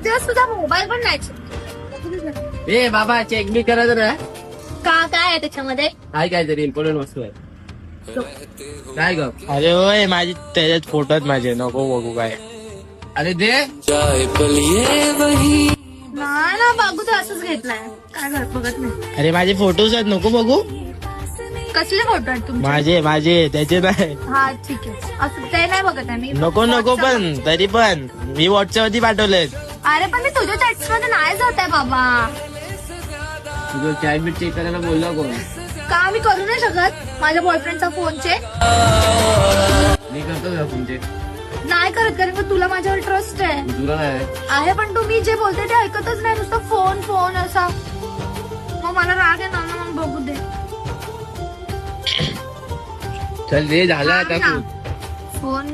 दिवस तुझा मोबाईल पण नाही check. ए बाबा चेक बी करायचं ना. काय आहे त्याच्यामध्ये? काहीतरी इम्पॉर्टंट वस्तू आहे. काय ग? अरे होय माझी त्याच्यात फोटो आहेत माझे, नको बघू काय. अरे दे. नाही ना बाबू तर असंच घेतलाय. काय घर बघत नाही. अरे माझे फोटोज आहेत, नको बघू. कसले फोटो आहेत तुमचे? माझे त्याचे नाही. हा ठीक आहे. असं ते नाही बघत आहे मी. नको पण तरी पण मी व्हॉट्सअप वरती पाठवलेत. अरे पण मी तुझ्या चॅट्स मध्ये नाही जात आहे बाबा. तुझं चॅट बी चेक करायला बोलला कोण? का मी करू नाही शकत माझ्या बॉयफ्रेंडचा फोनचे? मी करतो का तुमचे? नाही करत कारण का तुला माझ्यावर ट्रस्ट आहे. तुला नाही आहे पण तुम्ही जे बोलते ते ऐकतच नाही, नुसतं फोन फोन असा. मग मला राग आहे ना, मग बघू दे. चल दे, झाला आता. फोन